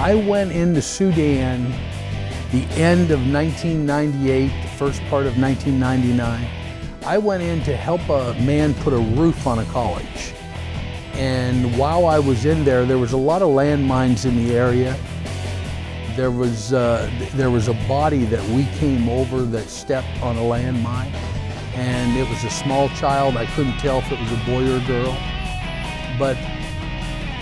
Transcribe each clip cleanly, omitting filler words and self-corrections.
I went into Sudan the end of 1998, the first part of 1999. I went in to help a man put a roof on a college. And while I was in there, there was a lot of landmines in the area. There was a body that we came over that stepped on a landmine. And it was a small child. I couldn't tell if it was a boy or a girl. But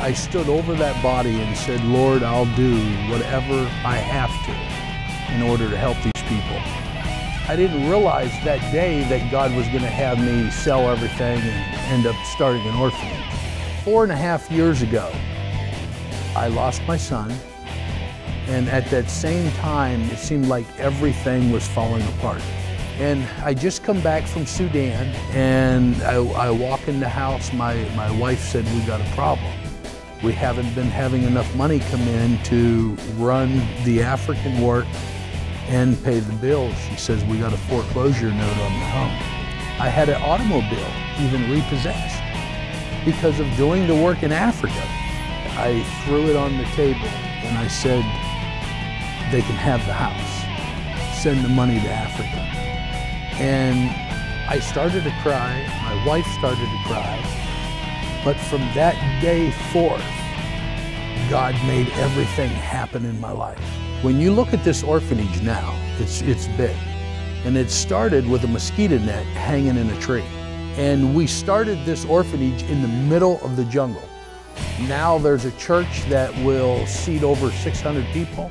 I stood over that body and said, Lord, I'll do whatever I have to in order to help these people. I didn't realize that day that God was going to have me sell everything and end up starting an orphanage. 4.5 years ago, I lost my son, and at that same time, it seemed like everything was falling apart. And I just come back from Sudan, and I walk in the house. My wife said, we got a problem. We haven't been having enough money come in to run the African work and pay the bills. She says, we got a foreclosure note on the home. I had an automobile even repossessed because of doing the work in Africa. I threw it on the table and I said, they can have the house. Send the money to Africa. And I started to cry, my wife started to cry, but from that day forth, God made everything happen in my life. When you look at this orphanage now, it's big. And it started with a mosquito net hanging in a tree. And we started this orphanage in the middle of the jungle. Now there's a church that will seat over 600 people.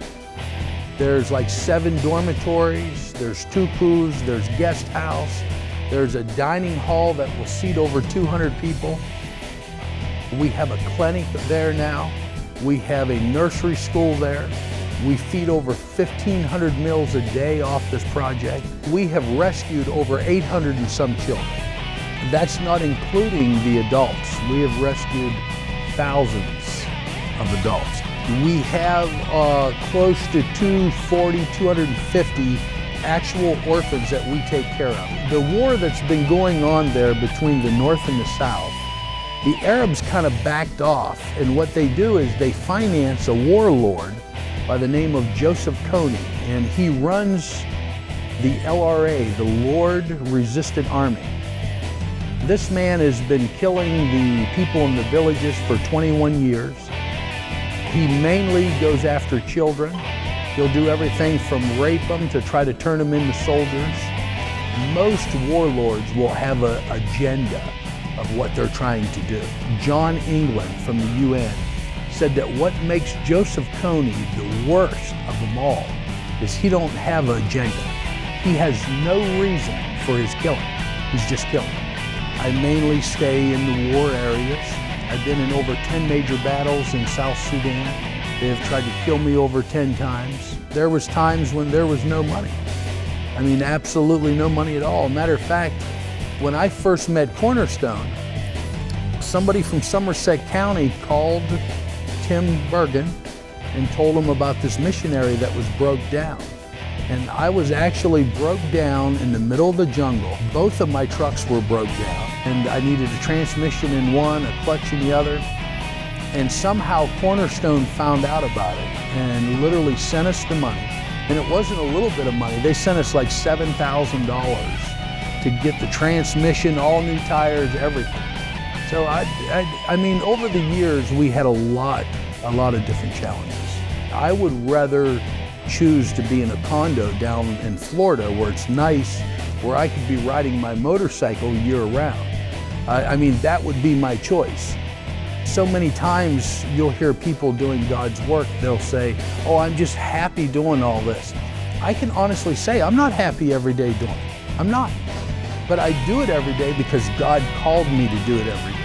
There's like 7 dormitories, there's tukus, there's guest house, there's a dining hall that will seat over 200 people. We have a clinic there now. We have a nursery school there. We feed over 1,500 meals a day off this project. We have rescued over 800 and some children. That's not including the adults. We have rescued thousands of adults. We have close to 240, 250 actual orphans that we take care of. The war that's been going on there between the North and the South, the Arabs kind of backed off, and what they do is they finance a warlord by the name of Joseph Kony, and he runs the LRA, the Lord Resistant Army. This man has been killing the people in the villages for 21 years. He mainly goes after children. He'll do everything from rape them to try to turn them into soldiers. Most warlords will have an agenda of what they're trying to do. John England from the UN said that what makes Joseph Kony the worst of them all is he don't have an agenda. He has no reason for his killing. He's just killing. I mainly stay in the war areas. I've been in over 10 major battles in South Sudan. They have tried to kill me over 10 times. There was times when there was no money. I mean, absolutely no money at all. Matter of fact, when I first met Cornerstone, somebody from Somerset County called Tim Bergen and told him about this missionary that was broke down. And I was actually broke down in the middle of the jungle. Both of my trucks were broke down, and I needed a transmission in one, a clutch in the other. And somehow Cornerstone found out about it and literally sent us the money. And it wasn't a little bit of money. They sent us like $7,000 to get the transmission, all new tires, everything. So I mean, over the years, we had a lot of different challenges. I would rather choose to be in a condo down in Florida where it's nice, where I could be riding my motorcycle year round. I mean, that would be my choice. So many times you'll hear people doing God's work, they'll say, oh, I'm just happy doing all this. I can honestly say I'm not happy every day doing it. I'm not. But I do it every day because God called me to do it every day.